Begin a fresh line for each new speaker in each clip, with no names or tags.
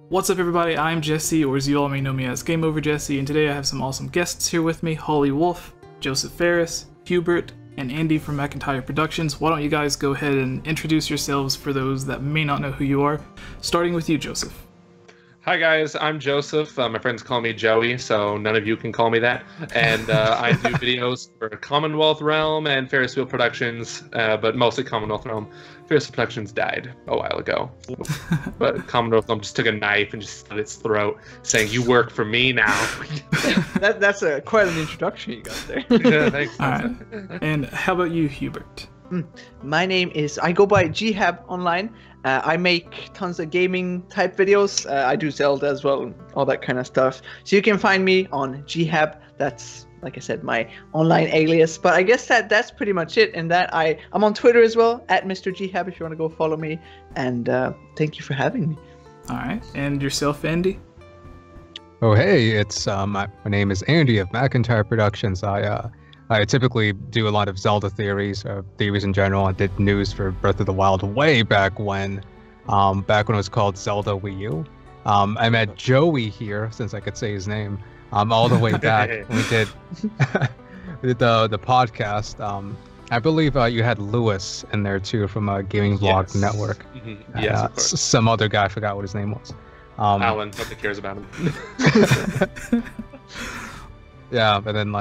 What's up everybody, I'm Jesse, or as you all may know me as Game Over Jesse, and today I have some awesome guests here with me, Holly Wolf, Joseph Ferris, Qbert, and Andy from Macintyre Productions. Why don't you guys go ahead and introduce yourselves for those that may not know who you are, starting with you, Joseph.
Hi guys, I'm Joseph. My friends call me Joey, so none of you can call me that. And I do videos for Commonwealth Realm and Ferris Wheel Productions, but mostly Commonwealth Realm. Ferris Wheel Productions died a while ago, but Commonwealth Realm just took a knife and just slit its throat, saying, "You work for me now."
That's quite an introduction you got there.
Yeah, thanks.
All right. And how about you, Qbert?
My name is, I go by Gehab online. I make tons of gaming type videos. I do Zelda as well, all that kind of stuff. So you can find me on Gehab. That's, like I said, my online alias. But I guess that's pretty much it. And that I'm on Twitter as well, at Mr. Gehab, if you want to go follow me. And thank you for having me.
All right. And yourself, Andy?
Oh, hey, it's my name is Andy of Macintyre Productions. I typically do a lot of Zelda theories, theories in general. I did news for Breath of the Wild way back when it was called Zelda Wii U. I met Joey here, since I could say his name, all the way back when we did the podcast. I believe you had Lewis in there too from Gaming Vlog Network.
Mm-hmm. Yes, of course.
Some other guy, I forgot what his name was.
Alan, nobody cares about him.
Yeah, but then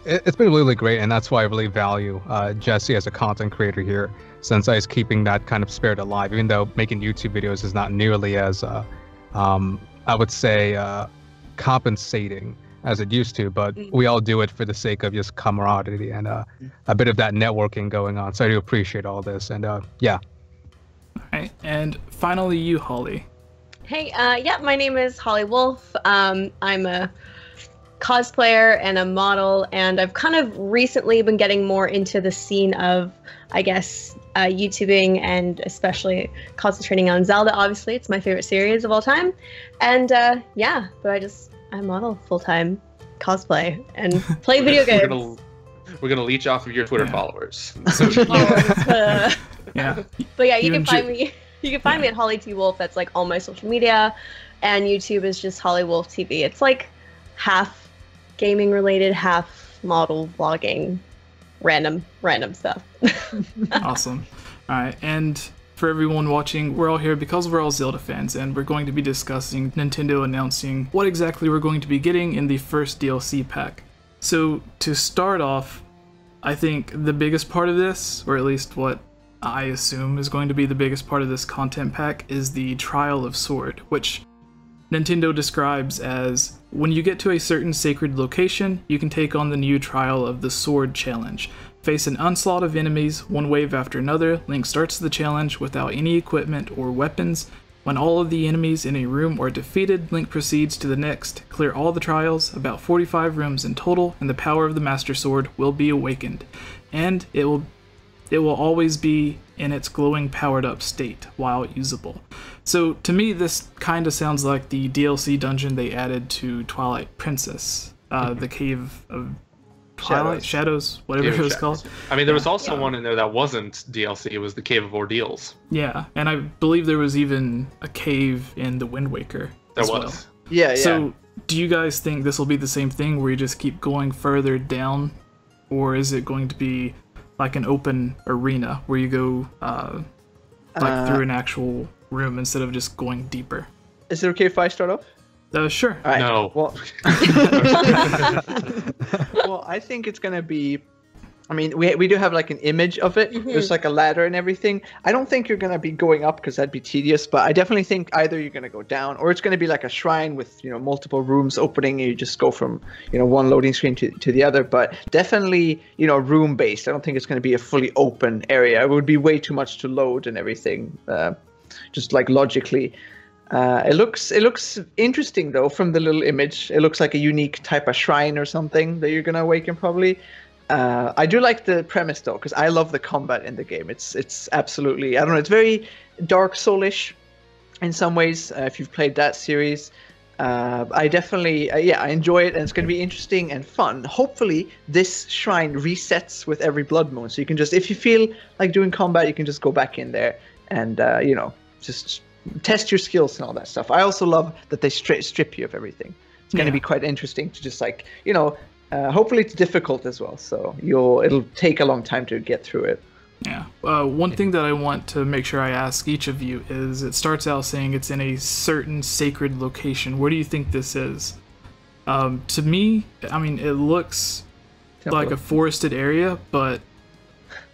it's been really great, and that's why I really value Jesse as a content creator here, since he's keeping that kind of spirit alive, even though making YouTube videos is not nearly as, I would say, compensating as it used to, but we all do it for the sake of just camaraderie and a bit of that networking going on, so I do appreciate all this, and yeah.
All right, and finally you, Holly.
Hey, yeah, my name is Holly Wolf. I'm a cosplayer and a model, and I've kind of recently been getting more into the scene of, I guess, YouTubing, and especially concentrating on Zelda. Obviously, it's my favorite series of all time, and yeah, but I model full-time, cosplay, and play video games.
We're gonna leech off of your Twitter followers.
Yeah,
but yeah, you can find me. You can find me at Holly T Wolf. That's like all my social media, and YouTube is just Holly Wolf TV. It's like half gaming related, half model vlogging, random stuff.
Awesome. All right, and for everyone watching, we're all here because we're all Zelda fans, and we're going to be discussing Nintendo announcing what exactly we're going to be getting in the first DLC pack. So to start off, I think the biggest part of this, or at least what I assume is going to be the biggest part of this content pack, is the Trial of Sword, which Nintendo describes as, when you get to a certain sacred location, you can take on the new Trial of the Sword challenge. Face an onslaught of enemies, one wave after another. Link starts the challenge without any equipment or weapons. When all of the enemies in a room are defeated, Link proceeds to the next. Clear all the trials, about 45 rooms in total, and the power of the Master Sword will be awakened. And it will always be in its glowing powered up state while usable. So to me, this kind of sounds like the DLC dungeon they added to Twilight Princess, the Cave of Twilight Shadows, whatever it was called.
I mean, there was also one in there that wasn't DLC. It was the Cave of Ordeals.
Yeah, and I believe there was even a cave in the Wind Waker.
There
was.
Well.
Yeah.
So do you guys think this will be the same thing where you just keep going further down, or is it going to be like an open arena where you go through an actual room instead of just going deeper?
Is it okay if I start off?
Sure.
All right.
No.
Well, well, I think it's gonna be. I mean, we do have like an image of it. Mm-hmm. There's like a ladder and everything. I don't think you're gonna be going up because that'd be tedious. But I definitely think either you're gonna go down, or it's gonna be like a shrine with multiple rooms opening, and you just go from one loading screen to the other. But definitely room based. I don't think it's gonna be a fully open area. It would be way too much to load and everything. Just like logically. It looks interesting though from the little image. It looks like a unique type of shrine or something that you're gonna awaken probably. I do like the premise though, because I love the combat in the game. It's absolutely, I don't know, it's very Dark Soul-ish in some ways. If you've played that series, I definitely I enjoy it, and it's going to be interesting and fun. Hopefully this shrine resets with every blood moon, so you can just, if you feel like doing combat, you can just go back in there and just test your skills and all that stuff. I also love that they strip you of everything. It's going to be quite interesting to just like, hopefully it's difficult as well. So it'll take a long time to get through it.
Yeah. One thing that I want to make sure I ask each of you is, it starts out saying it's in a certain sacred location. Where do you think this is? To me, I mean, it looks like a forested area, but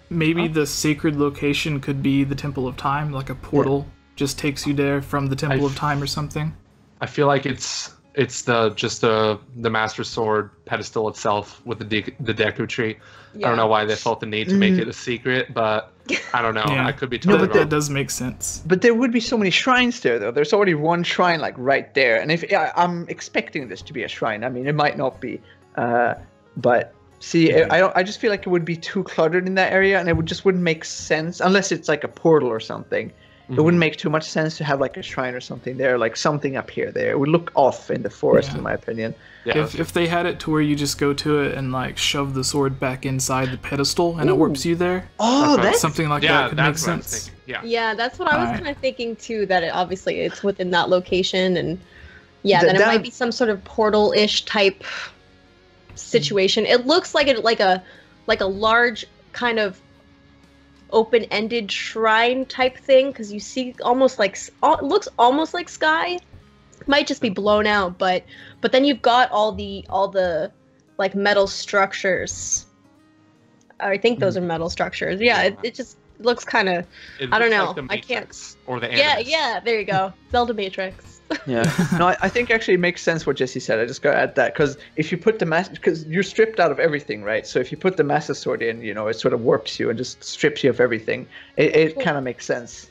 maybe the sacred location could be the Temple of Time, like a portal just takes you there from the Temple of Time or something.
I feel like it's the Master Sword pedestal itself with the Deku tree. I don't know why they felt the need to make it a secret, but I don't know. I could be totally wrong.
That does make sense.
But there would be so many shrines there, though. There's already one shrine like right there, and I'm expecting this to be a shrine. I mean, it might not be, but see, I just feel like it would be too cluttered in that area, and it wouldn't make sense unless it's like a portal or something. It wouldn't make too much sense to have like a shrine or something there, like something up here there. It would look off in the forest, in my opinion.
Yeah.
If they had it to where you just go to it and like shove the sword back inside the pedestal and it warps you there,
that's
something like that could make sense.
Yeah,
that's what I was kind of thinking too. That obviously it's within that location, and then it might be some sort of portal-ish type situation. It looks like a large kind of open-ended shrine type thing, because you see almost like it looks almost like sky. Might just be blown out, but then you've got all the like metal structures. I think those are metal structures. It just looks kind of, I don't know.
Like
I can't.
Or the Animus.
Yeah. There you go. Zelda Matrix.
No, I think actually it makes sense what Jesse said. I just got to add that, because if you put because you're stripped out of everything, right? So if you put the Master Sword in, it sort of warps you and just strips you of everything. It kind of makes sense.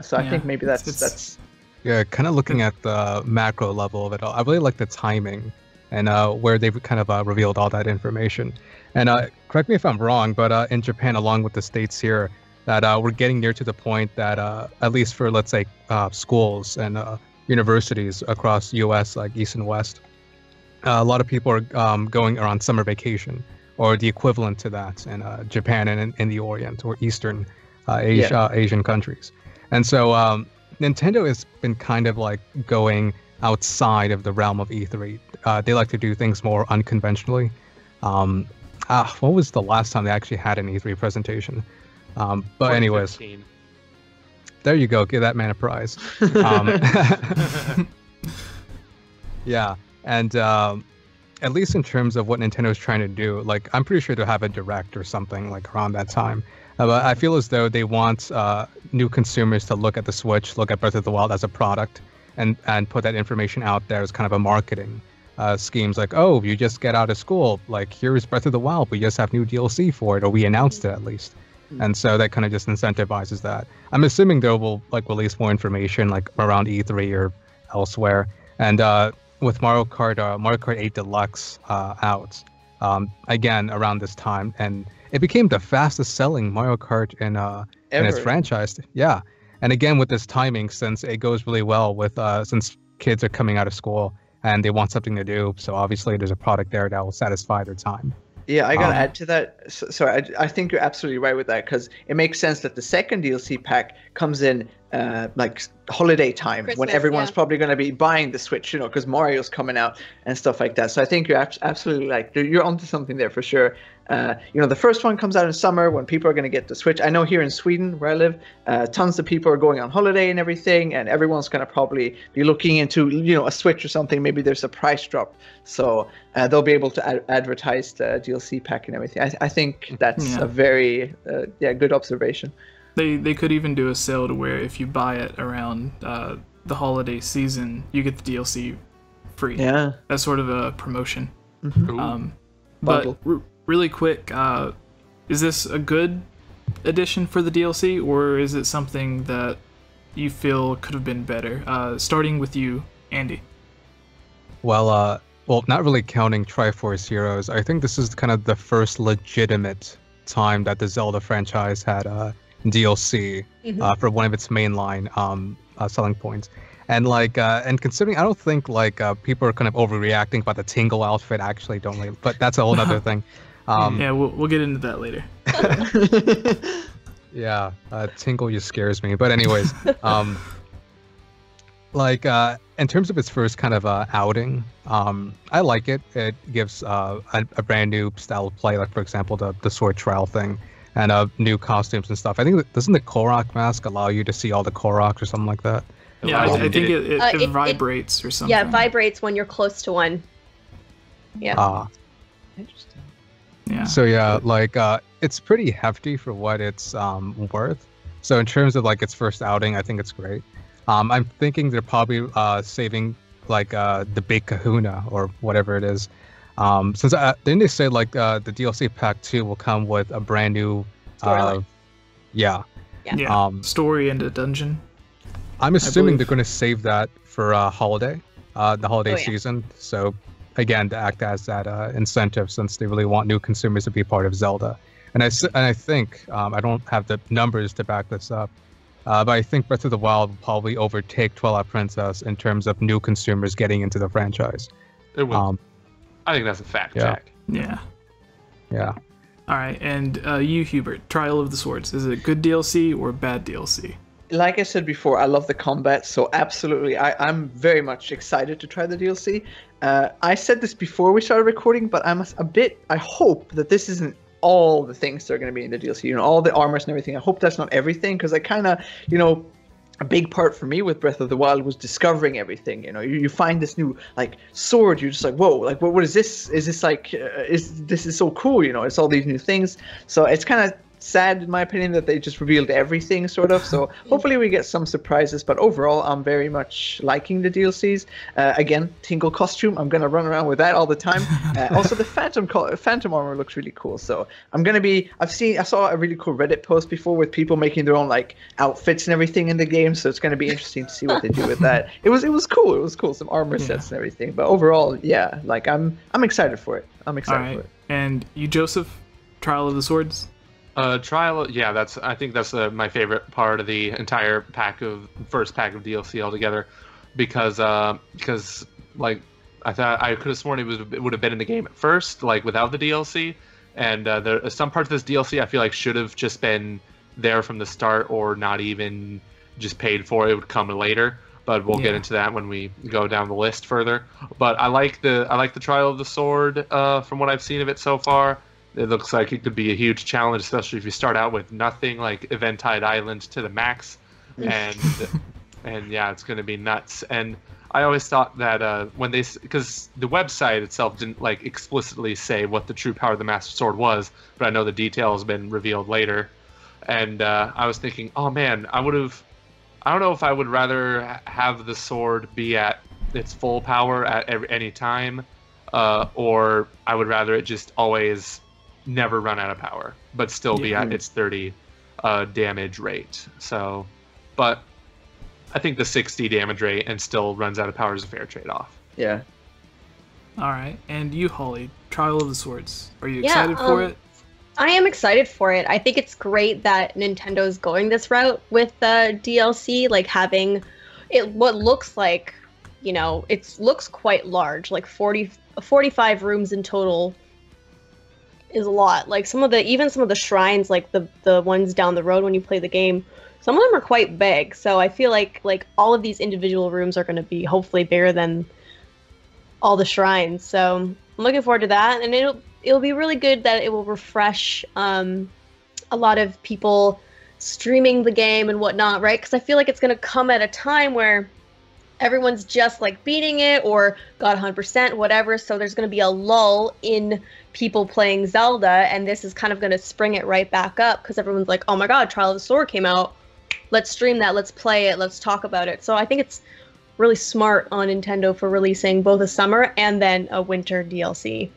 So I think maybe that's.
Yeah, kind of looking at the macro level of it all. I really like the timing and where they've kind of revealed all that information. And correct me if I'm wrong, but in Japan, along with the states here, that we're getting near to the point that at least for, let's say, schools and universities across U.S. like East and West, a lot of people are going on summer vacation, or the equivalent to that in Japan and in the Orient or Eastern Asian countries. And so Nintendo has been kind of like going outside of the realm of E3. They like to do things more unconventionally. When was the last time they actually had an E3 presentation? But anyways, there you go. Give that man a prize. Yeah, and at least in terms of what Nintendo's trying to do, like I'm pretty sure they'll have a direct or something like around that time. But I feel as though they want new consumers to look at the Switch, look at Breath of the Wild as a product, and put that information out there as kind of a marketing schemes. Like, oh, you just get out of school, like here's Breath of the Wild, we just have new DLC for it, or we announced it at least. And so that kind of just incentivizes that. I'm assuming they will like release more information like around E3 or elsewhere. And with Mario Kart 8 Deluxe out again around this time, and it became the fastest selling Mario Kart in its franchise. Yeah. And again, with this timing, since it goes really well with since kids are coming out of school and they want something to do. So obviously there's a product there that will satisfy their time.
Yeah, I gotta add to that. So I think you're absolutely right with that, because it makes sense that the second DLC pack comes in like holiday time, Christmas, when everyone's probably going to be buying the Switch, because Mario's coming out and stuff like that. So I think you're absolutely you're onto something there for sure. The first one comes out in summer when people are going to get the Switch. I know here in Sweden, where I live, tons of people are going on holiday and everything, and everyone's going to probably be looking into, a Switch or something. Maybe there's a price drop, so they'll be able to advertise the DLC pack and everything. I think that's a very good observation.
They could even do a sale to where if you buy it around the holiday season, you get the DLC free.
Yeah,
that's sort of a promotion.
Mm-hmm.
But really quick, is this a good addition for the DLC, or is it something that you feel could have been better? Starting with you, Andy.
Well, not really counting Triforce Heroes, I think this is kind of the first legitimate time that the Zelda franchise had DLC for one of its mainline selling points. And and considering, I don't think people are kind of overreacting about the Tingle outfit. Actually, don't really, but that's a whole other thing.
Yeah, we'll get into that later.
Yeah, Tingle just scares me. But anyways, like in terms of its first kind of outing, I like it. It gives a brand new style of play, like for example the sword trial thing, and new costumes and stuff. I think doesn't the Korok mask allow you to see all the Koroks or something like that?
Yeah, I think it vibrates or something.
Yeah, it vibrates when you're close to one. Yeah.
Interesting.
Yeah.
So yeah, like it's pretty hefty for what it's worth. So in terms of like its first outing, I think it's great. I'm thinking they're probably saving like the big Kahuna or whatever it is. Since didn't they say like the DLC pack 2 will come with a brand new
Yeah.
Story and a dungeon.
I'm assuming they're going to save that for holiday, the holiday
yeah.
season. So again, to act as that incentive, since they really want new consumers to be part of Zelda. And I think I don't have the numbers to back this up, but I think Breath of the Wild will probably overtake Twilight Princess in terms of new consumers getting into the franchise.
It will. I think that's a fact,
yeah.
Jack.
Yeah.
Yeah.
All right, and you, Qbert, Trial of the Swords. Is it good DLC or bad DLC?
Like I said before, I love the combat, so absolutely, I'm very much excited to try the DLC. I said this before we started recording, but I hope that this isn't all the things that are going to be in the DLC, you know, all the armors and everything. I hope that's not everything, because I kind of, you know, a big part for me with Breath of the Wild was discovering everything. You know, you find this new like sword, you're just like, whoa, like what is this? Is this like, this is so cool? You know, it's all these new things. So it's kind of sad in my opinion that they just revealed everything sort of. So hopefully we get some surprises, but overall I'm very much liking the DLCs. Again, Tingle costume, I'm gonna run around with that all the time. Also the phantom armor looks really cool, so I'm gonna be, I saw a really cool Reddit post before with people making their own like outfits and everything in the game, so it's gonna be interesting to see what they do with that. It was cool, some armor sets and everything, but overall, yeah, like I'm excited for it. I'm excited for it.
And you, Joseph, Trial of the Swords?
Trial, yeah, I think that's my favorite part of the entire first pack of DLC altogether, because like I thought I could have sworn it would have been in the game at first, like without the DLC, and there are some parts of this DLC I feel like should have just been there from the start, or not even just paid for. It would come later, but we'll get into that when we go down the list further. But I like the Trial of the Sword from what I've seen of it so far. It looks like it could be a huge challenge, especially if you start out with nothing, like Eventide Island to the max, and yeah, it's going to be nuts. And I always thought that because the website itself didn't like explicitly say what the true power of the Master Sword was, but I know the detail has been revealed later. And I was thinking, oh man, I don't know if I would rather have the sword be at its full power at any time, or I would rather it just always never run out of power, but still be at its 30 damage rate. So, but I think the 60 damage rate and still runs out of power is a fair trade-off.
Yeah.
All right, and you, Holly, Trial of the Swords. Are you excited for it?
I am excited for it. I think it's great that Nintendo's going this route with the DLC, like having it. What looks like, you know, it looks quite large, like 45 rooms in total. Is a lot. Like some of the shrines, like the ones down the road when you play the game, some of them are quite big. So I feel like all of these individual rooms are going to be hopefully bigger than all the shrines. So I'm looking forward to that, and it'll be really good that it will refresh a lot of people streaming the game and whatnot, right? Because I feel like it's going to come at a time where everyone's just like beating it or got 100%, whatever. So there's going to be a lull in people playing Zelda, and this is kind of going to spring it right back up because everyone's like, oh my god, Trial of the Sword came out. Let's stream that. Let's play it. Let's talk about it. So I think it's really smart on Nintendo for releasing both a summer and then a winter DLC.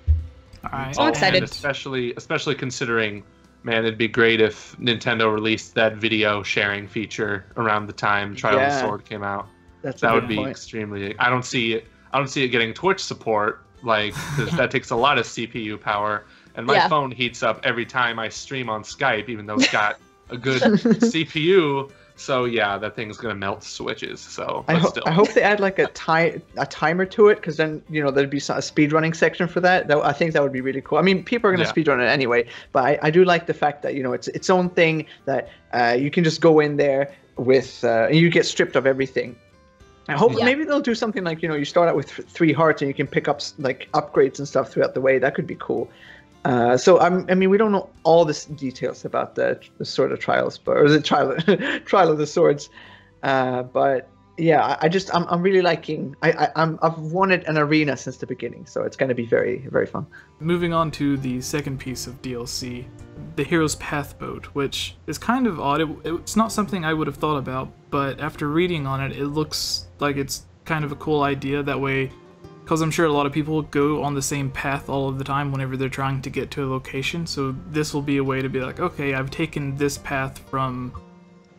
All right.
So I'm excited.
And especially considering, man, it'd be great if Nintendo released that video sharing feature around the time Trial of the Sword came out. That would be extremely. I don't see it getting Twitch support, like, because that takes a lot of CPU power, and my phone heats up every time I stream on Skype, even though it's got a good CPU. So yeah, that thing's gonna melt switches. So
I hope they add like a timer to it, because then, you know, there'd be a speedrunning section for that. I think that would be really cool. I mean, people are gonna speedrun it anyway, but I do like the fact that, you know, it's its own thing that you can just go in there with and you get stripped of everything. I hope
Yeah.
maybe they'll do something like, you start out with 3 hearts and you can pick up like upgrades and stuff throughout the way. That could be cool. So I mean, we don't know all the details about the Sword of Trials, or the trial of the swords. But yeah, I'm really liking. I've wanted an arena since the beginning, so it's going to be very, very fun.
Moving on to the second piece of DLC, the Hero's Path mode, which is kind of odd. It's not something I would have thought about, but after reading on it, it looks like it's kind of a cool idea. That way, because I'm sure a lot of people go on the same path all of the time whenever they're trying to get to a location. So this will be a way to be like, okay, I've taken this path from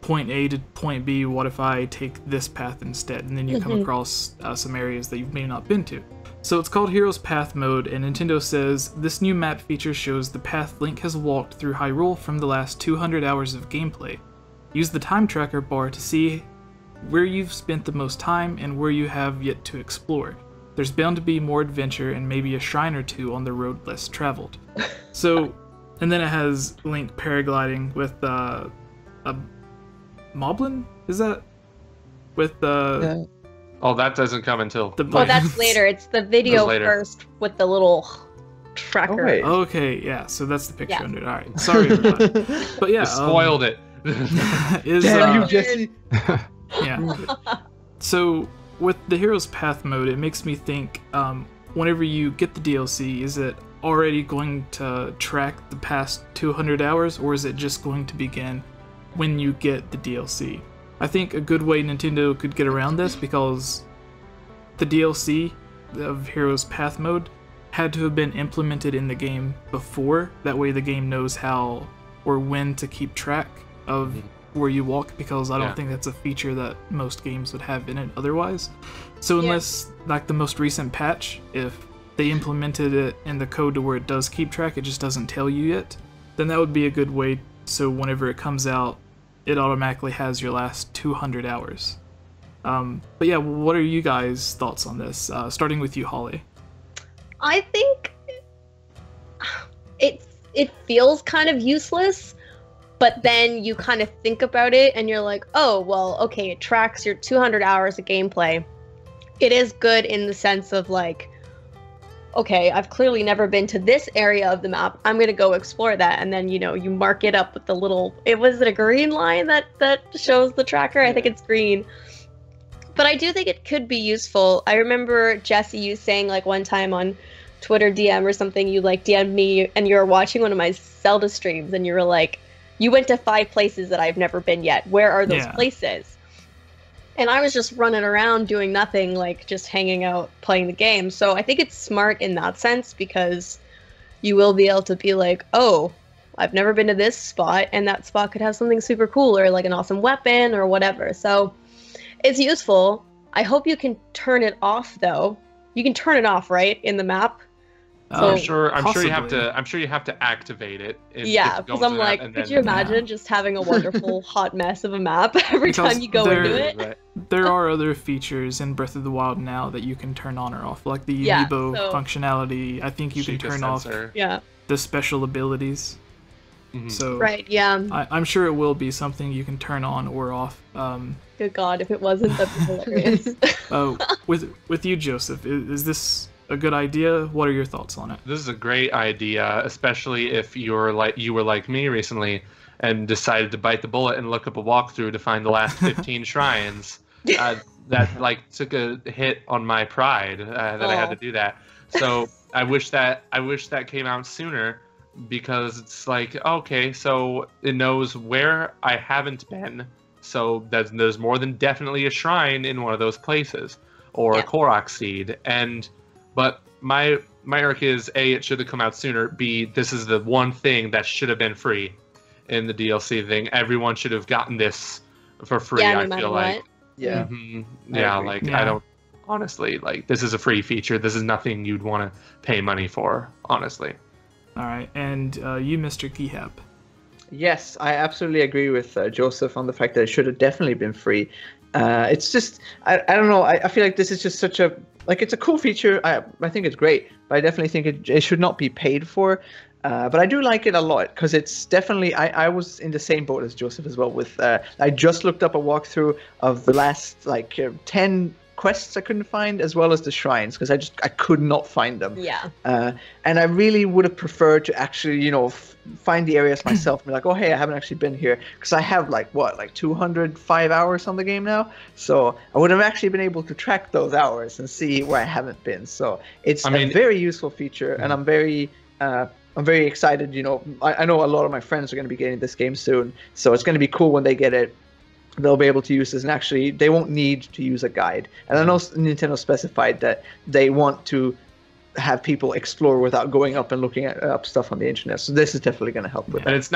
point A to point B. What if I take this path instead? And then you come across some areas that you may not been to. So it's called Hero's Path mode, and Nintendo says this new map feature shows the path Link has walked through Hyrule from the last 200 hours of gameplay. Use the time tracker bar to see where you've spent the most time and where you have yet to explore. There's bound to be more adventure and maybe a shrine or two on the road less traveled. So, and then it has Link paragliding with a Moblin? Is that? With the...
Oh, that doesn't come until...
Oh, that's later. It's the video first with the little tracker.
Okay.
Okay, yeah, so that's the picture under it. Alright, sorry everybody. But yeah...
You spoiled it.
Damn you, Jesse!
Yeah. So, with the Hero's Path mode, it makes me think, whenever you get the DLC, is it already going to track the past 200 hours, or is it just going to begin when you get the DLC? I think a good way Nintendo could get around this, because the DLC of Hero's Path mode had to have been implemented in the game before. That way the game knows how or when to keep track of where you walk, because I don't think that's a feature that most games would have in it otherwise. So unless, like the most recent patch, if they implemented it in the code to where it does keep track, it just doesn't tell you yet, then that would be a good way, so whenever it comes out, it automatically has your last 200 hours. But yeah, what are you guys' thoughts on this? Starting with you, Holly.
I think it feels kind of useless, but then you kind of think about it and you're like, oh, well, okay, it tracks your 200 hours of gameplay. It is good in the sense of like, okay, I've clearly never been to this area of the map. I'm going to go explore that. And then, you mark it up with the little, was it a green line that shows the tracker? I think it's green. But I do think it could be useful. I remember, Jesse, you saying like one time on Twitter DM or something, you like DM'd me and you were watching one of my Zelda streams and you were like, you went to 5 places that I've never been yet. Where are those places? And I was just running around doing nothing, like just hanging out, playing the game. So I think it's smart in that sense, because you will be able to be like, oh, I've never been to this spot, and that spot could have something super cool, or like an awesome weapon or whatever. So it's useful. I hope you can turn it off, though. You can turn it off, right, in the map?
I'm sure you have to activate it.
Because I'm like, could you imagine just having a wonderful hot mess of a map every time you go into it?
Right.
There are other features in Breath of the Wild now that you can turn on or off, like the amiibo functionality. I think you can turn off the special abilities. So I'm sure it will be something you can turn on or off.
Good God, if it wasn't, that'd be hilarious.
With you, Joseph, is this a good idea? What are your thoughts on it?
This is a great idea, especially if you were like me recently and decided to bite the bullet and look up a walkthrough to find the last 15 shrines. That like took a hit on my pride that I had to do that. So I wish that came out sooner, because it's like, okay, so it knows where I haven't been, so there's more than definitely a shrine in one of those places, or a Korok seed. But my irk is, A, it should have come out sooner, B, this is the one thing that should have been free in the DLC thing. Everyone should have gotten this for free, I feel like.
Yeah.
I don't, honestly, like, this is a free feature. This is nothing you'd want to pay money for, honestly.
All right, and you, Mr. Gehab.
Yes, I absolutely agree with Joseph on the fact that it should have definitely been free. It's just, I don't know, I feel like this is just such a, like, it's a cool feature. I think it's great, but I definitely think it should not be paid for. But I do like it a lot because it's definitely. I was in the same boat as Joseph as well. With I just looked up a walkthrough of the last 10 quests I couldn't find, as well as the shrines, because I could not find them.
Yeah.
And I really would have preferred to actually find the areas myself and be like, oh hey, I haven't actually been here, because I have 205 hours on the game now, so I would have actually been able to track those hours and see where I haven't been. So it's a very useful feature, and I'm very excited. I know a lot of my friends are going to be getting this game soon, so it's going to be cool when they get it. They'll be able to use this, and actually they won't need to use a guide. And I know Nintendo specified that they want to have people explore without going up and looking up stuff on the internet. So this is definitely going to help with that.
And it's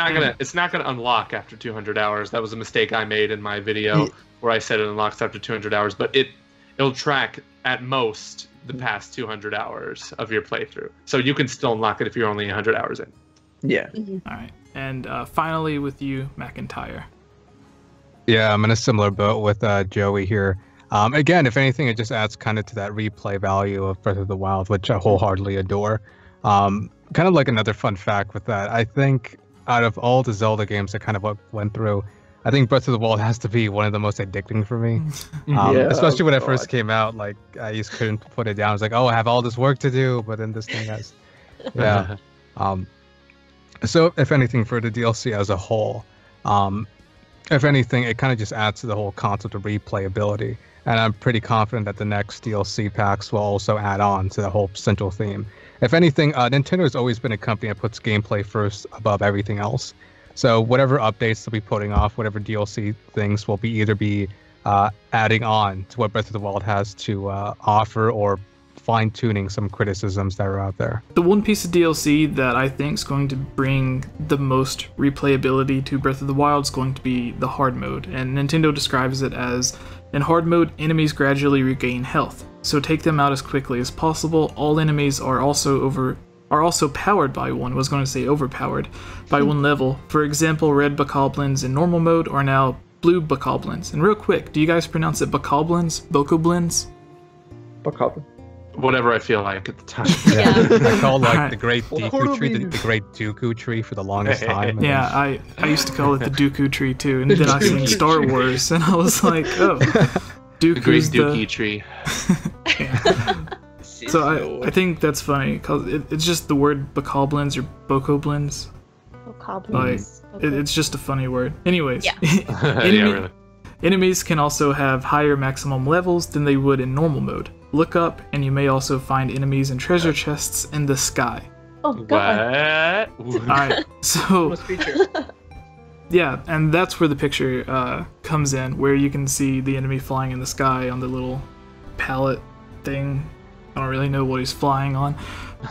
not gonna unlock after 200 hours. That was a mistake I made in my video where I said it unlocks after 200 hours, but it'll track at most the past 200 hours of your playthrough. So you can still unlock it if you're only 100 hours in.
Yeah.
All right. And finally with you, Macintyre.
Yeah, I'm in a similar boat with Joey here. Again, if anything, it just adds kind of to that replay value of Breath of the Wild, which I wholeheartedly adore. Kind of like another fun fact with that, I think out of all the Zelda games I kind of went through, I think Breath of the Wild has to be one of the most addicting for me. Especially when it first came out, I just couldn't put it down. I was like, oh, I have all this work to do, but then this thing has... Yeah. So if anything, for the DLC as a whole, if anything, it kind of just adds to the whole concept of replayability. And I'm pretty confident that the next DLC packs will also add on to the whole central theme. If anything, Nintendo has always been a company that puts gameplay first above everything else. So whatever updates they'll be putting off, whatever DLC things will be either be adding on to what Breath of the Wild has to offer, or fine-tuning some criticisms that are out there.
The one piece of DLC that I think is going to bring the most replayability to Breath of the Wild is going to be the hard mode, and Nintendo describes it as, in hard mode, enemies gradually regain health, so take them out as quickly as possible. All enemies are also powered by one, I was going to say overpowered, by one level. For example, red bokoblins in normal mode are now blue bokoblins. And real quick, do you guys pronounce it bokoblins? Bokoblins?
Bokoblin.
Whatever I feel like at the time.
I call the Great Deku Tree the Great Dooku Tree for the longest time.
Yeah, I used to call it the Dooku Tree too, and then I seen Star Wars, and I was like, oh, Dooku's
the Great Dookie Tree.
So I think that's funny, because it's just the word bokoblins or bokoblins.
Bokoblins.
It's just a funny word. Anyways.
Yeah.
Really.
Enemies can also have higher maximum levels than they would in normal mode. Look up, and you may also find enemies and treasure chests in the sky.
Oh god.
What?
Alright, so...
feature.
Yeah, and that's where the picture comes in, where you can see the enemy flying in the sky on the little pallet thing. I don't really know what he's flying on.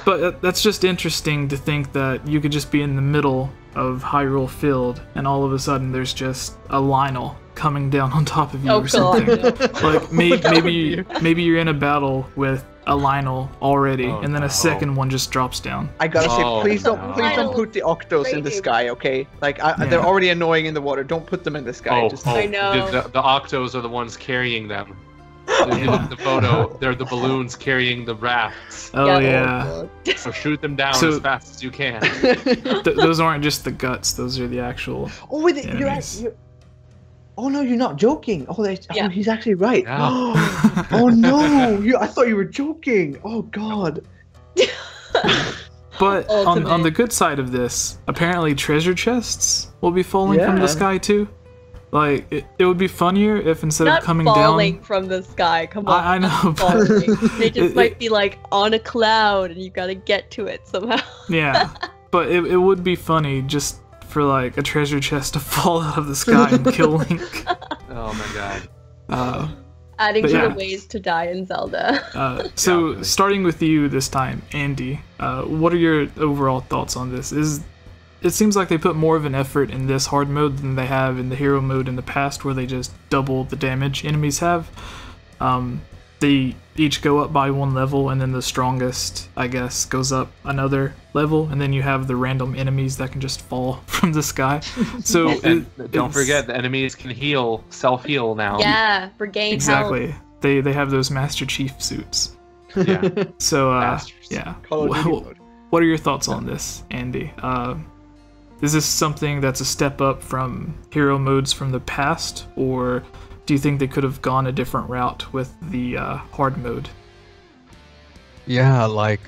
But that's just interesting to think that you could just be in the middle of Hyrule Field, and all of a sudden there's just a Lionel coming down on top of you or something. Like maybe you're in a battle with a Lionel already, and then a second one just drops down.
I gotta say, please don't put the Octos in the sky, okay? They're already annoying in the water. Don't put them in the sky.
I know.
The Octos are the ones carrying them. If you look at the photo, they're the balloons carrying the rafts.
Oh yeah.
So shoot them down as fast as you can.
Those aren't just the guts; those are the actual.
Oh wait, you're oh no, you're not joking. Oh, he's actually right.
Yeah.
Oh no, I thought you were joking. Oh god.
But on the good side of this, apparently treasure chests will be falling from the sky too. Like, it would be funnier if instead of coming down...
Not falling from the sky, come on.
I know, but...
They just might be, on a cloud, and you gotta get to it somehow.
Yeah, but it would be funny just for, a treasure chest to fall out of the sky and kill Link.
Oh my god.
Adding to the ways to die in Zelda.
So, starting with you this time, Andy, what are your overall thoughts on this? It seems like they put more of an effort in this hard mode than they have in the hero mode in the past, where they just double the damage enemies have. They each go up by one level, and then the strongest, I guess, goes up another level, and then you have the random enemies that can just fall from the sky. So
don't forget, the enemies can self-heal now.
Yeah, regain
exactly.
health.
They have those Master Chief suits.
Yeah.
So
Masters.
yeah.
Call of Duty mode.
what are your thoughts on this, Andy? Is this something that's a step up from hero modes from the past, or do you think they could have gone a different route with the hard mode?
Yeah, like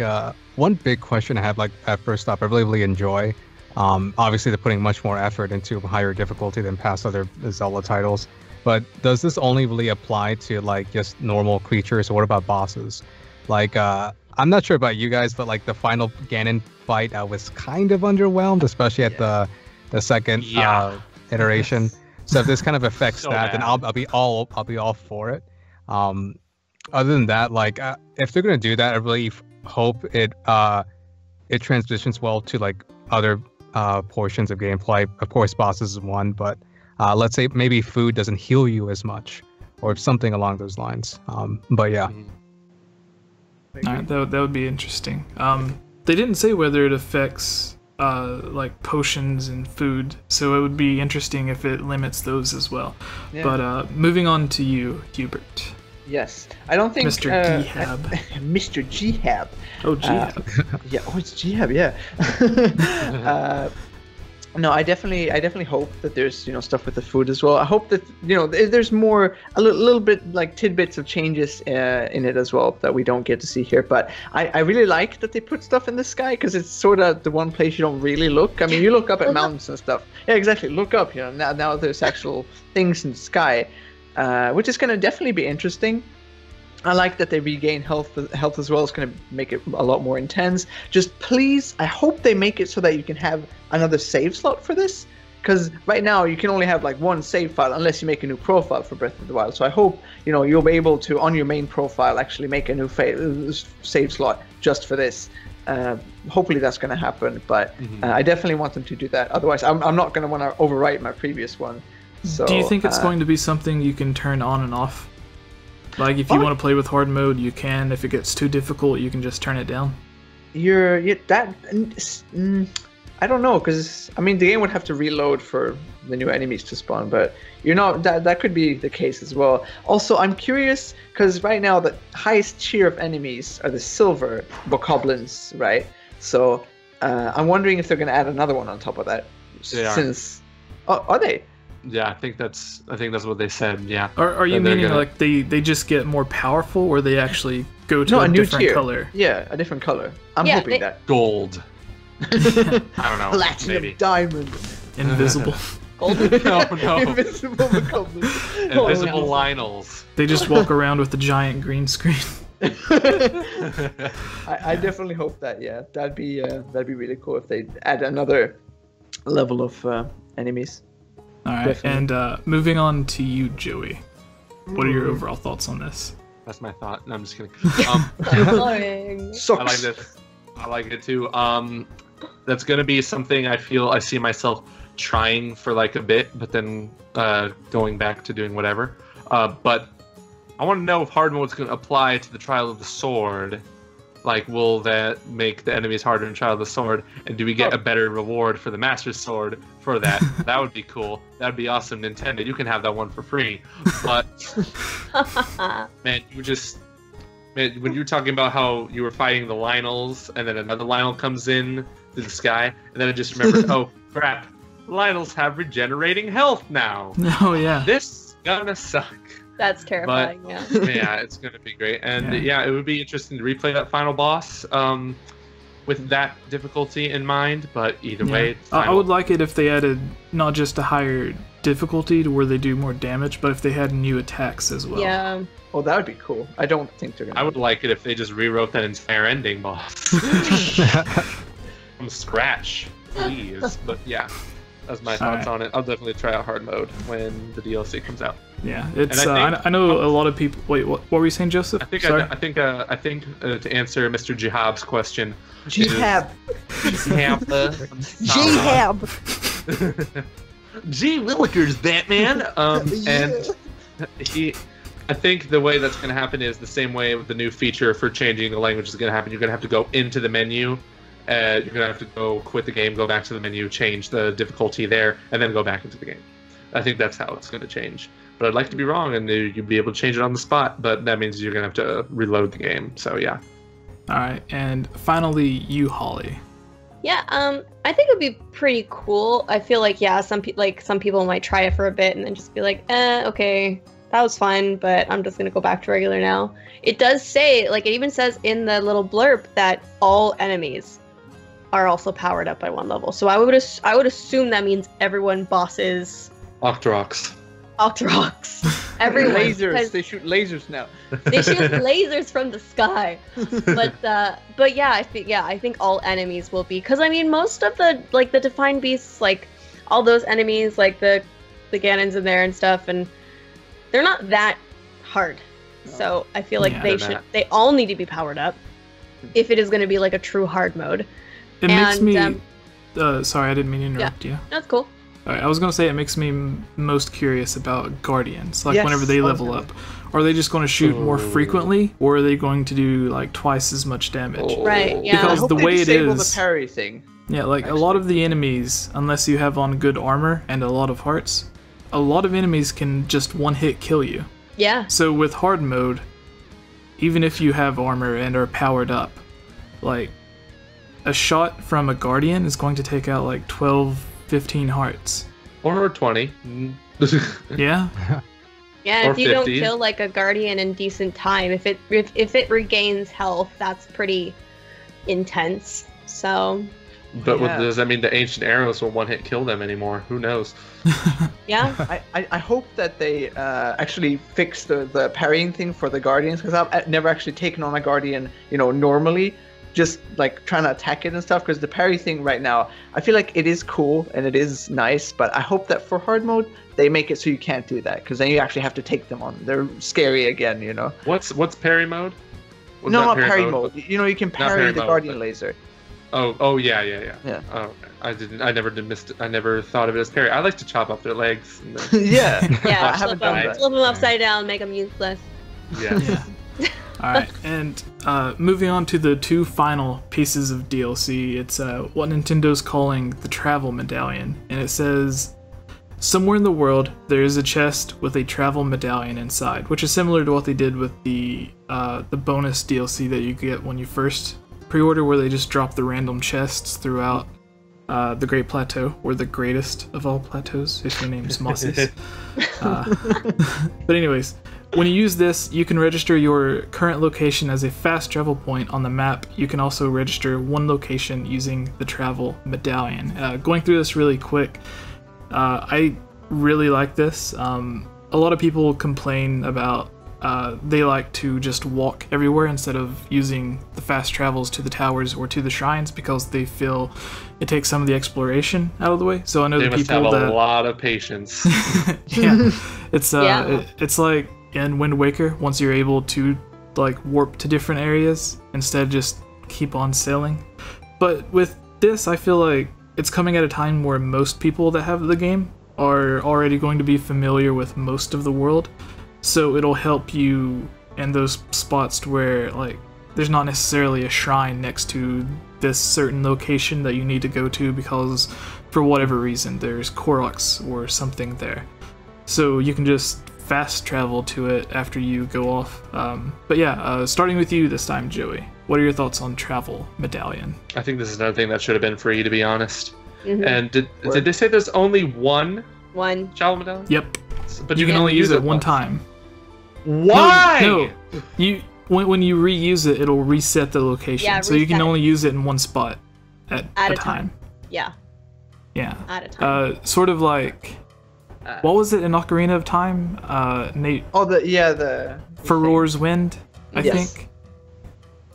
one big question I have, like at first off, I really enjoy. Obviously, they're putting much more effort into higher difficulty than past other Zelda titles. But does this only really apply to like just normal creatures, or what about bosses? Like, I'm not sure about you guys, but like the final Ganon fight, I was kind of underwhelmed, especially at the second iteration. So if this kind of affects that, then I'll be all for it. Other than that, like if they're gonna do that, I really hope it transitions well to like other portions of gameplay. Of course, bosses is one, but let's say maybe food doesn't heal you as much, or something along those lines. But yeah.
All right, that would be interesting. They didn't say whether it affects like potions and food, so it would be interesting if it limits those as well. Yeah. But moving on to you, Qbert.
Yes, I don't think
Mr. Gehab.
Mr. Gehab.
Oh, Gehab.
Yeah, it's Gehab. Yeah. No, I definitely hope that there's stuff with the food as well. I hope that there's more a little bit like tidbits of changes in it as well that we don't get to see here. But I really like that they put stuff in the sky, because it's sort of the one place you don't really look. I mean, you look up at mountains and stuff. Yeah, exactly. Look up. Now there's actual things in the sky, which is going to definitely be interesting. I like that they regain health as well. It's going to make it a lot more intense. Just please, I hope they make it so that you can have another save slot for this. Because right now you can only have like one save file unless you make a new profile for Breath of the Wild. So I hope you'll be able to, on your main profile, actually make a new save slot just for this. Hopefully that's going to happen. But I definitely want them to do that. Otherwise, I'm not going to want to overwrite my previous one. So,
do you think it's going to be something you can turn on and off? Like, if you want to play with hard mode, you can. If it gets too difficult, you can just turn it down.
I don't know, because I mean the game would have to reload for the new enemies to spawn, but that could be the case as well. Also, I'm curious because right now the highest tier of enemies are the silver bokoblins, right? So I'm wondering if they're going to add another one on top of that. Are they?
Yeah, I think that's what they said. Yeah.
Are you meaning like they just get more powerful, or they actually go to a different
tier.
Color?
Yeah, a different color. I'm hoping that.
Gold. I don't know.
Platinum,
maybe.
diamond.
Invisible.
Golden.
No.
Invisible goblins.
Invisible Lionels.
They just walk around with a giant green screen.
I definitely hope that. Yeah, that'd be really cool if they add another level of enemies.
All right, definitely. And moving on to you, Joey. What are your overall thoughts on this?
That's my thought. No, I'm just kidding.
Sucks.
I like this. I like it too. That's gonna be something I see myself trying for like a bit, but then going back to doing whatever. But I want to know if hard mode's gonna apply to the Trial of the Sword. Like, will that make the enemies harder in Trial of the Sword? And do we get a better reward for the Master Sword for that? That would be cool. That would be awesome, Nintendo. You can have that one for free. But, man, when you were talking about how you were fighting the Lionels, and then another Lionel comes in to the sky, and then I just remembered, oh, crap. Lionels have regenerating health now.
Oh, yeah.
This is gonna suck.
That's terrifying,
yeah, it's going to be great. And it would be interesting to replay that final boss with that difficulty in mind. But either way,
I would like it if they added not just a higher difficulty to where they do more damage, but if they had new attacks as well.
Yeah.
Well, that would be cool. I don't think they're going to.
I would like it if they just rewrote that entire ending boss from scratch, please. But yeah. That's my thoughts on it. I'll definitely try out hard mode when the DLC comes out.
Yeah, it's. I know a lot of people. Wait, what were you saying, Joseph?
I think to answer Mr. Gehab's question.
Gehab.
Gehab. Gee Willikers, Batman. And I think the way that's going to happen is the same way with the new feature for changing the language is going to happen. You're going to have to go into the menu. You're going to have to go quit the game, go back to the menu, change the difficulty there, and then go back into the game. I think that's how it's going to change. But I'd like to be wrong, and you'd be able to change it on the spot, but that means you're going to have to reload the game. So, yeah.
All right, and finally, you, Holly.
Yeah, I think it'd be pretty cool. I feel like some people might try it for a bit and then just be like, okay, that was fun, but I'm just gonna go back to regular now. It does say, like, it even says in the little blurb that all enemies are also powered up by 1 level. So I would assume that means everyone bosses
Octoroks.
Everyone.
Lasers. They shoot lasers now.
They shoot lasers from the sky. But yeah, I think all enemies will be, because I mean most of the defined beasts, like all those enemies, like the Ganons in there and stuff, and they're not that hard. No. So I feel like they all need to be powered up if it is going to be like a true hard mode.
It makes me sorry, I didn't mean to interrupt you.
That's cool.
Alright, I was going to say it makes me most curious about Guardians. Like, whenever they level up, are they just going to shoot more frequently, or are they going to do like twice as much damage?
Right, yeah.
Because
I hope
the way it is,
the parry thing.
Yeah, like a lot of the enemies, unless you have on good armor and a lot of hearts, a lot of enemies can just one-hit kill you.
Yeah.
So with hard mode, even if you have armor and are powered up, like a shot from a Guardian is going to take out like 12-15 hearts.
Or 20.
Yeah?
Yeah,
or
if you
50.
don't kill like a Guardian in decent time, if it regains health, that's pretty intense. So
But does that mean the ancient arrows will one-hit kill them anymore? Who knows?
Yeah.
I hope that they actually fix the parrying thing for the Guardians, because I've never actually taken on a Guardian, normally, just like trying to attack it and stuff, because the parry thing right now, I feel like it is cool and it is nice, but I hope that for hard mode they make it so you can't do that, because then you actually have to take them on. They're scary again,
What's parry mode?
No, not parry mode. You can parry the Guardian laser.
Oh yeah. Oh, I never thought of it as parry. I like to chop up their legs. And then
Yeah, I haven't done that.
Flip them upside down, make them useless.
Yeah.
Alright, and moving on to the 2 final pieces of DLC, it's what Nintendo's calling the Travel Medallion, and it says, somewhere in the world there is a chest with a Travel Medallion inside, which is similar to what they did with the bonus DLC that you get when you first pre-order, where they just drop the random chests throughout the Great Plateau, or the greatest of all plateaus, if your name's Mosses. But anyways, when you use this, you can register your current location as a fast travel point on the map. You can also register 1 location using the Travel Medallion. Going through this really quick, I really like this. A lot of people complain about they like to just walk everywhere instead of using the fast travels to the towers or to the shrines, because they feel it takes some of the exploration out of the way. So I know
they
the
must
people
have a lot of patience.
Yeah, it's it's like in Wind Waker, once you're able to like warp to different areas instead of just keep on sailing. But with this, I feel like it's coming at a time where most people that have the game are already going to be familiar with most of the world. So it'll help you in those spots where like there's not necessarily a shrine next to this certain location that you need to go to because for whatever reason there's Koroks or something there. So you can just fast travel to it after you go off. But yeah, starting with you this time, Joey. What are your thoughts on Travel Medallion?
I think this is another thing that should have been free, to be honest. Mm-hmm. And did they say there's only one Travel Medallion?
Yep. But you can only use it one time.
Why?
No. When you reuse it, it'll reset the location. Yeah, so you can only use it in one spot at a time.
Yeah.
Yeah.
At a time.
Sort of like, what was it in Ocarina of Time? Nate.
Oh, the
Farore's Wind, I think.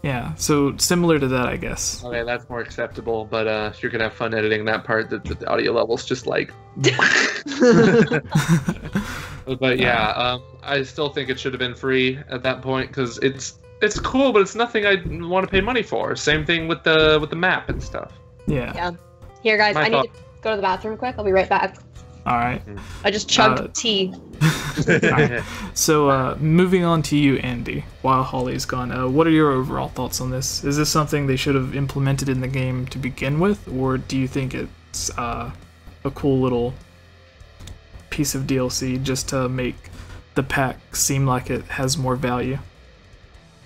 Yeah, so similar to that, I guess.
Okay, that's more acceptable, but you're gonna have fun editing that part. The audio level's just like. But yeah, I still think it should have been free at that point, because it's cool, but it's nothing I want to pay money for. Same thing with the map and stuff.
Yeah.
Yeah. Here, guys, I need to go to the bathroom quick. I'll be right back.
All right.
I just chugged tea.
Right. So moving on to you, Andy, while Holly's gone, what are your overall thoughts on this? Is this something they should have implemented in the game to begin with, or do you think it's a cool little piece of DLC just to make the pack seem like it has more value?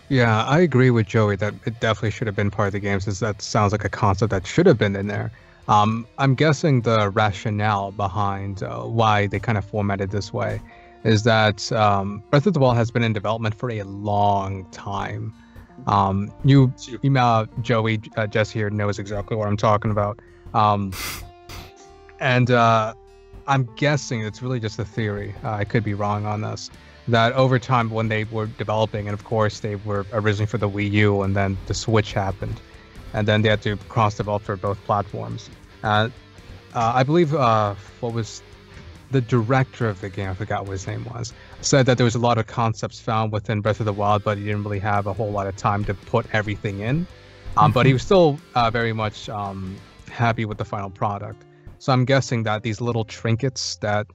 Yeah, I agree with Joey that it definitely should have been part of the game, since that sounds like a concept that should have been in there. I'm guessing the rationale behind why they kind of formatted this way is that Breath of the Wild has been in development for a long time. Joey, Jess here knows exactly what I'm talking about. And I'm guessing it's really just a theory. I could be wrong on this. That over time, when they were developing, and of course they were originally for the Wii U, and then the Switch happened, and then they had to cross-develop for both platforms. I believe what was the director of the game, I forgot what his name was, said that there was a lot of concepts found within Breath of the Wild, but he didn't really have a whole lot of time to put everything in. But he was still very much happy with the final product. So I'm guessing that these little trinkets that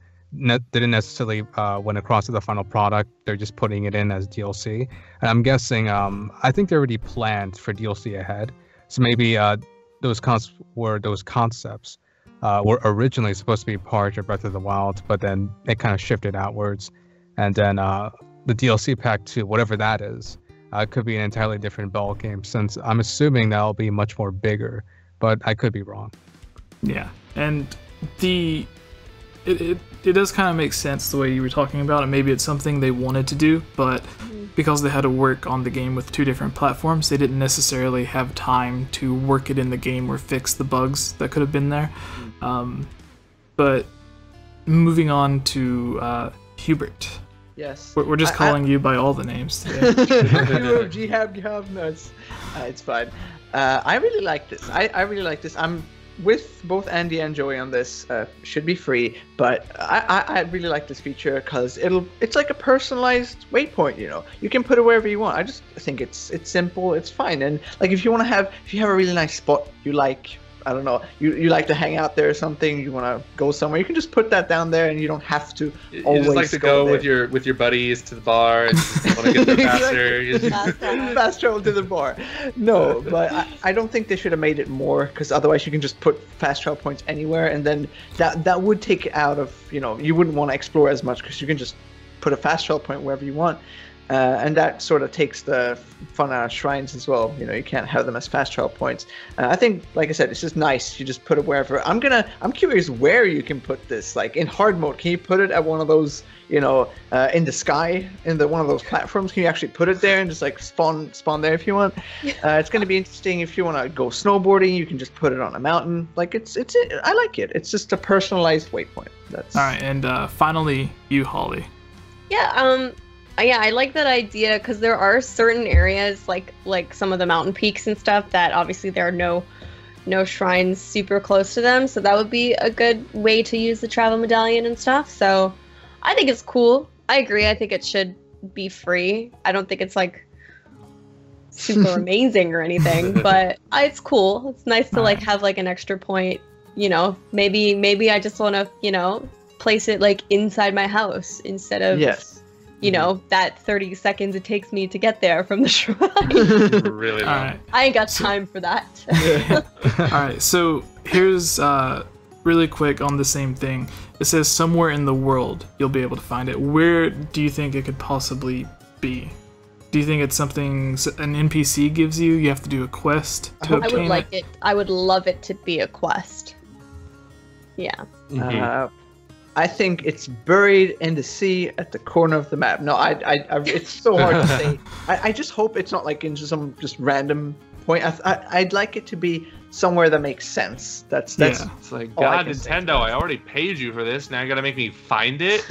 didn't necessarily went across to the final product, they're just putting it in as DLC. And I'm guessing, I think they already planned for DLC ahead. So maybe those concepts were originally supposed to be part of Breath of the Wild, but then it kind of shifted outwards. And then the DLC pack 2, whatever that is, could be an entirely different ball game, since I'm assuming that'll be much more bigger, but I could be wrong.
Yeah, and it does kind of make sense the way you were talking about it. Maybe it's something they wanted to do, but because they had to work on the game with 2 different platforms, they didn't necessarily have time to work it in the game or fix the bugs that could have been there. But moving on to Qbert.
Yes.
We're just calling you by all the names today.
Gehab, no, it's fine. I really like this. I really like this. I'm with both Andy and Joey on this. Should be free, but I really like this feature because it's like a personalized waypoint. You know, you can put it wherever you want. I just think it's simple. It's fine, and like if you have a really nice spot you like. I don't know, you like to hang out there or something, you want to go somewhere, you can just put that down there and you don't have to always
just like to go with your buddies to the bar and you want to get there faster.
Fast travel to the bar. No, but I don't think they should have made it more, because otherwise you can just put fast travel points anywhere, and then that would take it out of, you wouldn't want to explore as much because you can just put a fast travel point wherever you want. And that sort of takes the fun out of shrines as well. You can't have them as fast travel points. I think, like I said, it's just nice. You just put it wherever. I'm curious where you can put this. Like in hard mode, can you put it at one of those, in the sky, in one of those platforms? Can you actually put it there and just like spawn there if you want? It's going to be interesting. If you want to go snowboarding, you can just put it on a mountain. Like I like it. It's just a personalized waypoint. That's
all right. And finally, you, Holly.
Yeah, I like that idea, because there are certain areas like some of the mountain peaks and stuff that obviously there are no shrines super close to them, so that would be a good way to use the travel medallion and stuff. So I think it's cool. I agree. I think it should be free. I don't think it's like super amazing or anything, but it's cool. It's nice to like have like an extra point. Maybe I just want to place it like inside my house instead of that 30 seconds it takes me to get there from the shrine.
Really?
Right.
I ain't got time for that.
All right, so here's really quick on the same thing. It says somewhere in the world you'll be able to find it. Where do you think it could possibly be? Do you think it's something an NPC gives you? You have to do a quest to obtain it?
I would like it. I would love it to be a quest. Yeah.
I think it's buried in the sea at the corner of the map. No, it's so hard to say. I just hope it's not like in some just random point. I'd like it to be somewhere that makes sense. That's
It's like, God, Nintendo, I already paid you for this. Now you gotta make me find it.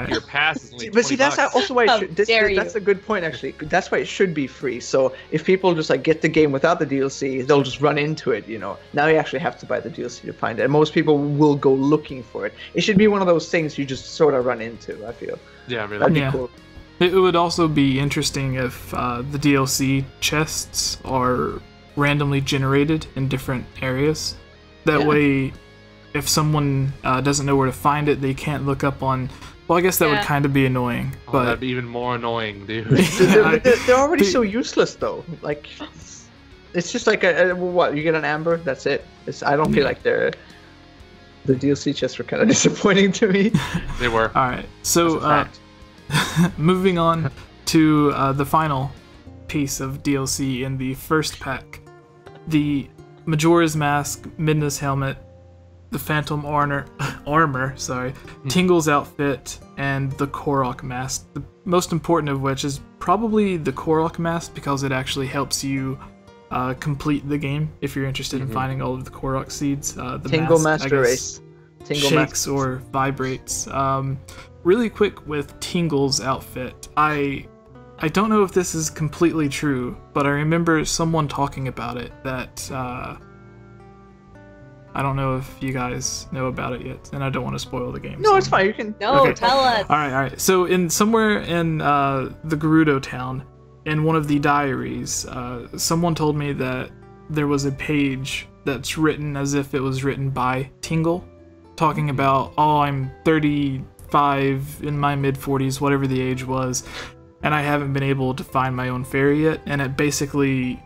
Your pass is only $20.
But see, that's also why that's a good point, actually. That's why it should be free. So if people just like get the game without the DLC, they'll just run into it. Now you actually have to buy the DLC to find it, and most people will go looking for it. It should be one of those things you just sort of run into, I feel.
Yeah, really.
That'd be cool.
It would also be interesting if the DLC chests are randomly generated in different areas. That way, if someone doesn't know where to find it, they can't look up on... Well, I guess that would kind of be annoying. But
that'd be even more annoying, dude.
They're already so useless, though. Like, it's just like what? You get an amber, that's it. I don't feel like the DLC chests were kind of disappointing to me.
They were.
All right, so moving on to the final piece of DLC in the first pack. The Majora's Mask, Midna's helmet, the Phantom armor, Tingle's outfit, and the Korok mask. The most important of which is probably the Korok mask because it actually helps you complete the game if you're interested in finding all of the Korok seeds. The
Tingle
mask,
Master Race. Tingle
shakes or vibrates. Really quick with Tingle's outfit. I don't know if this is completely true, but I remember someone talking about it that I don't know if you guys know about it yet, and I don't want to spoil the game.
No, it's fine. You can.
No,
Okay.
tell us.
All right. So somewhere in the Gerudo town, in one of the diaries, someone told me that there was a page that's written as if it was written by Tingle, talking about, oh, I'm 35, in my mid-40s, whatever the age was, and I haven't been able to find my own fairy yet, and it basically...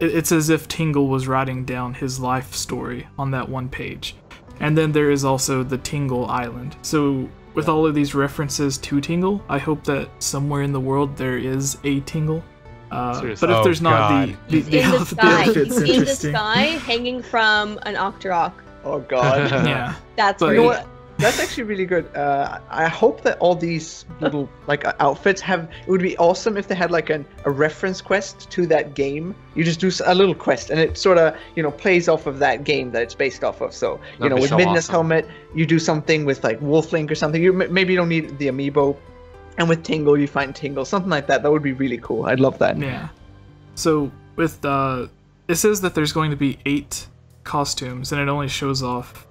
It's as if Tingle was writing down his life story on that one page. And then there is also the Tingle Island. So with all of these references to Tingle, I hope that somewhere in the world there is a Tingle. But if there's not, the
He's in the sky.
outfit's
He's in the
interesting.
sky, hanging from an Octorok.
Oh God.
Yeah.
That's
But-
great.
You know what? That's actually really good. I hope that all these little outfits have. It would be awesome if they had like a reference quest to that game. You just do a little quest, and it sort of plays off of that game that it's based off of. So
That'd be
with
so
Midna's
awesome.
helmet, you do something with like Wolflink or something. Maybe you don't need the amiibo, and with Tingle you find Tingle, something like that. That would be really cool. I'd love that.
Yeah. So with it says that there's going to be 8 costumes, and it only shows off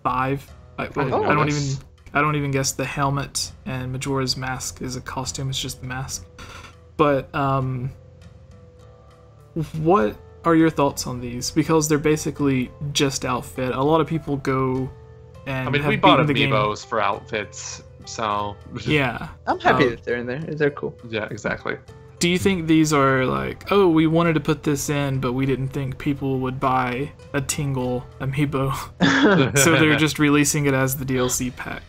5. I don't even guess the helmet and Majora's mask is a costume. It's just the mask. But what are your thoughts on these? Because they're basically just outfit. A lot of people go and have
we bought
beaten the game.
amiibos for outfits, so
Yeah.
I'm happy that they're in there. They're cool.
yeah, exactly.
Do you think these are like, oh, we wanted to put this in, but we didn't think people would buy a Tingle amiibo, so they're just releasing it as the DLC pack?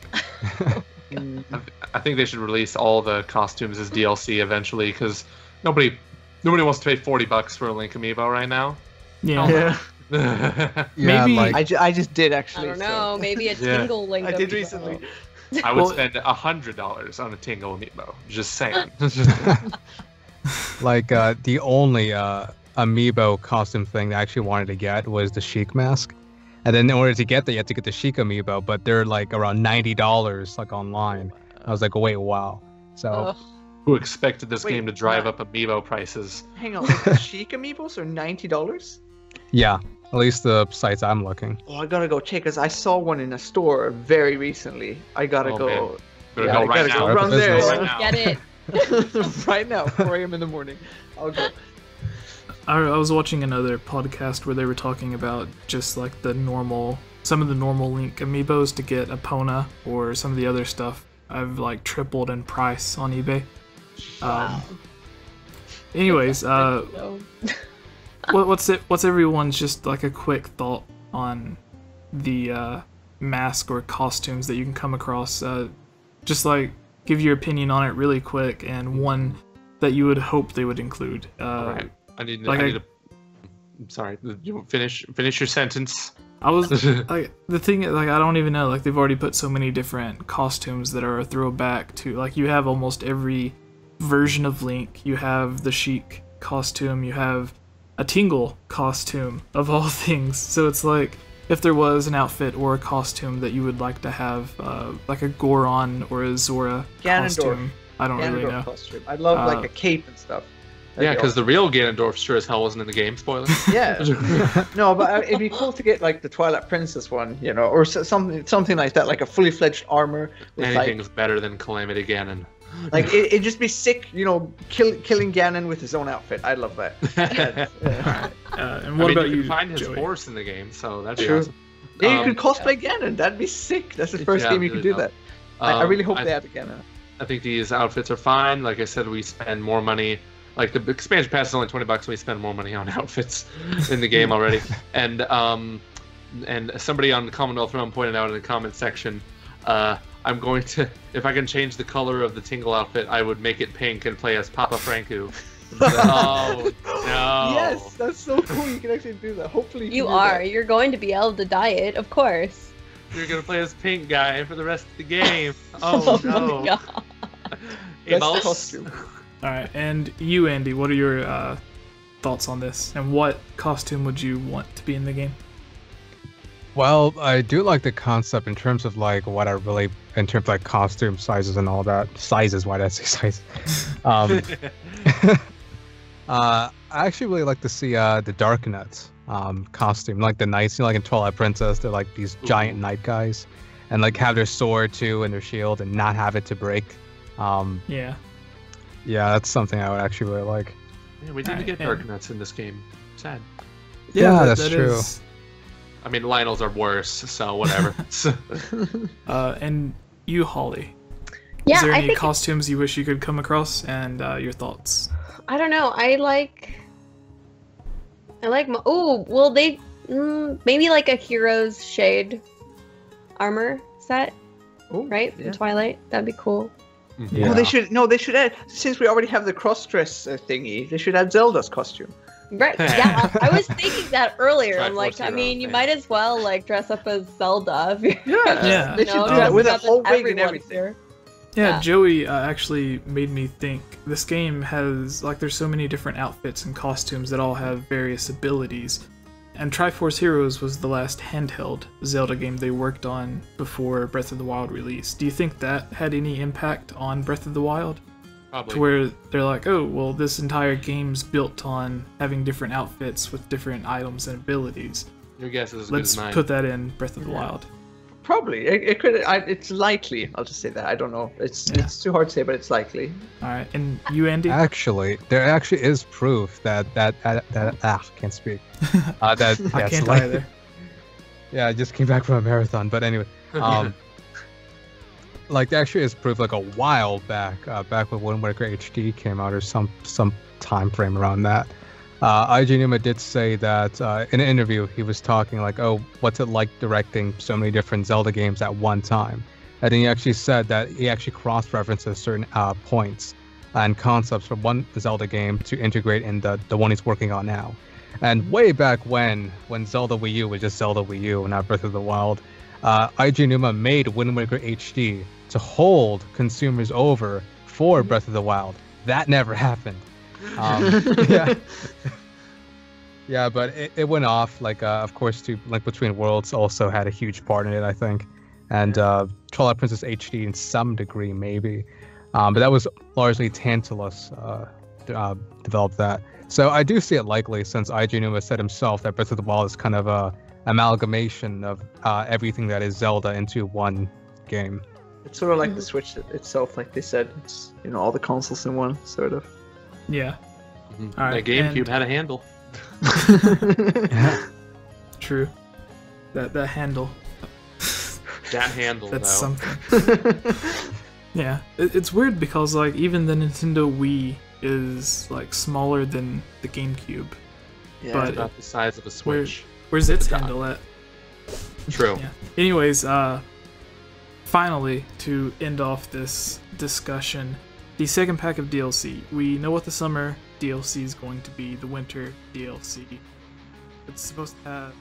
I think they should release all the costumes as DLC eventually, because nobody wants to pay $40 for a Link amiibo right now.
Yeah.
Yeah.
Yeah,
Maybe-
like
I just did
I
actually.
don't
so-
know. Maybe a
Yeah.
Tingle Link.
I did
amiibo.
recently.
I would
Well-
spend $100 on a Tingle amiibo. Just saying.
like the only amiibo costume thing that I actually wanted to get was the Sheik mask. And then in order to get that, you have to get the Sheik amiibo, but they're like around $90 like online. I was like, wait, wow. So
Ugh.
Who expected this
Wait,
game to drive
what?
up amiibo prices?
Hang on, like the Sheik amiibos are $90?
yeah, at least the sites I'm looking.
Oh, I gotta go check, because I saw one in a store very recently. I gotta
Oh,
go.
man. Gonna
Yeah,
go
I
right
gotta
now.
go run
Business.
there.
Right now.
Get it.
Right now, 4 a.m. in the morning. I'll go.
I was watching another podcast where they were talking about just like some of the normal Link amiibos to get Epona or some of the other stuff. I've like tripled in price on eBay. Anyways,
No.
what's everyone's just like a quick thought on the mask or costumes that you can come across? Just like give your opinion on it really quick, and one that you would hope they would include.
All right. I need
like
to. I'm sorry. You finish your sentence.
I was like, the thing is, like, I don't even know, like, they've already put so many different costumes that are a throwback to, like, you have almost every version of Link. You have the Sheik costume, you have a Tingle costume, of all things. So it's like, if there was an outfit or a costume that you would like to have, like a Goron or a Zora
Ganondorf.
costume, I don't really know.
Costume. I'd love like a cape and stuff.
Yeah, because the real Ganondorf sure as hell wasn't in the game. Spoiler.
Yeah. No, but it'd be cool to get like the Twilight Princess one, or something like that, like a fully fledged armor. With,
Anything's better than Calamity Ganon.
like it'd just be sick, killing Ganon with his own outfit. I love that. Yeah.
And what about
you
you,
can find his
Joey?
horse in the game, so that'd be
True.
awesome.
Yeah, you could cosplay Ganon. That'd be sick. That's the first
Yeah,
game you could do
really
that. I really hope
I-
they add the Ganon.
I think these outfits are fine. Like I said, we spend more money. Like the expansion pass is only $20. We spend more money on outfits in the game already. And somebody on the Commonwealth Realm pointed out in the comment section, I I'm going to, if I can change the color of the Tingle outfit, I would make it pink and play as Papa Franku. Oh no!
Yes, that's so cool. You can actually do that. Hopefully,
You are. You're going to be able to dye it, of course.
You're gonna play as pink guy for the rest of the game. Oh no!
My God.
That's the costume.
All right, and you, Andy, what are your thoughts on this? And what costume would you want to be in the game?
Well, I do like the concept in terms of like what I really, in terms of like costume sizes and all that. Sizes, why did I say size? I actually really like to see the Darknets costume, like the knights, you know, like in Twilight Princess, they're like these giant knight guys, and like have their sword too and their shield and not have it to break.
Yeah,
that's something I would actually really like.
Yeah, we didn't get Darknets in this game. Sad.
Yeah, that's true.
I mean, Lionel's are worse, so whatever.
And you, Holly.
Yeah,
Is there
I
any
think
costumes you wish you could come across, and your thoughts?
I don't know. I like my. Oh, well, they maybe like a Hero's Shade armor set,
Ooh,
right?
yeah.
From Twilight. That'd be cool.
Yeah.
Oh, they should add, since we already have the cross-dress thingy, they should add Zelda's costume.
Right. Yeah, I was thinking that earlier. I'm like,
Triforce
I
hero
mean, you
thing.
might as well like dress up as Zelda. If you're,
Yeah.
They should do that with a
because
whole wig and
everyone's
everything.
here.
Yeah,
Yeah.
Joey actually made me think this game has, like, there's so many different outfits and costumes that all have various abilities. And Triforce Heroes was the last handheld Zelda game they worked on before Breath of the Wild release. Do you think that had any impact on Breath of the Wild?
Probably.
To where they're like, oh, well, this entire game's built on having different outfits with different items and abilities.
Your guess is as good
Let's
as mine.
put that in Breath of the Wild.
Probably. It could. It's likely. I'll just say that. I don't know. It's too hard to say, but it's likely.
All right, and you, Andy?
Actually, there actually is proof that can't speak. That
I
it's
can't
like-
either.
Yeah, I just came back from a marathon, but anyway, like there actually is proof like a while back, back when Wind Waker HD came out or some time frame around that. IG Numa did say that in an interview he was talking like, oh, what's it like directing so many different Zelda games at one time? And then he actually said that he actually cross-references certain points and concepts from one Zelda game to integrate in the one he's working on now. And way back when Zelda Wii U was just Zelda Wii U, not Breath of the Wild, IG Numa made Wind Waker HD to hold consumers over for Breath of the Wild. That never happened. Yeah. Yeah, but it went off. Like, of course, Link Between Worlds also had a huge part in it, I think. And Twilight Princess HD in some degree, maybe. But that was largely Tantalus developed that. So I do see it likely, since IG Numa said himself that Breath of the Wild is kind of a amalgamation of everything that is Zelda into one game.
It's sort of like the Switch itself, like they said. It's all the consoles in one, sort of.
Yeah.
Mhm.
All right,
The GameCube
and-
had a handle.
True. That handle.
That handle,
That's
though.
something. Yeah. It's weird because, like, even the Nintendo Wii is, like, smaller than the GameCube.
Yeah.
But-
About the size of a Switch.
Where's its
God.
handle at?
True.
Yeah. Anyways, finally, to end off this discussion, the second pack of DLC. We know what the summer DLC is going to be, the winter DLC. It's supposed to have...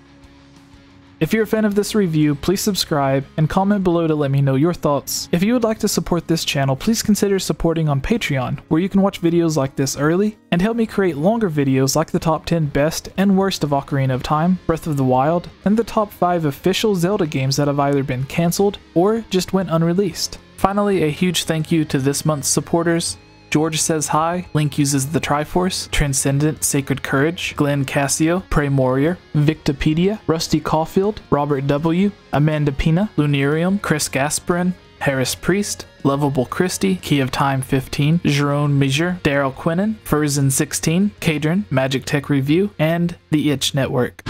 If you're a fan of this review, please subscribe and comment below to let me know your thoughts. If you would like to support this channel, please consider supporting on Patreon, where you can watch videos like this early, and help me create longer videos like the top 10 best and worst of Ocarina of Time, Breath of the Wild, and the top 5 official Zelda games that have either been cancelled or just went unreleased. Finally, a huge thank you to this month's supporters: George Says Hi, Link Uses the Triforce, Transcendent Sacred Courage, Glenn Cassio, Prey Warrior, Victopedia, Rusty Caulfield, Robert W., Amanda Pina, Lunarium, Chris Gasperin, Harris Priest, Lovable Christie, Key of Time 15, Jerome Major, Daryl Quinnen, Furzin 16, Kadrin, Magic Tech Review, and the Itch Network.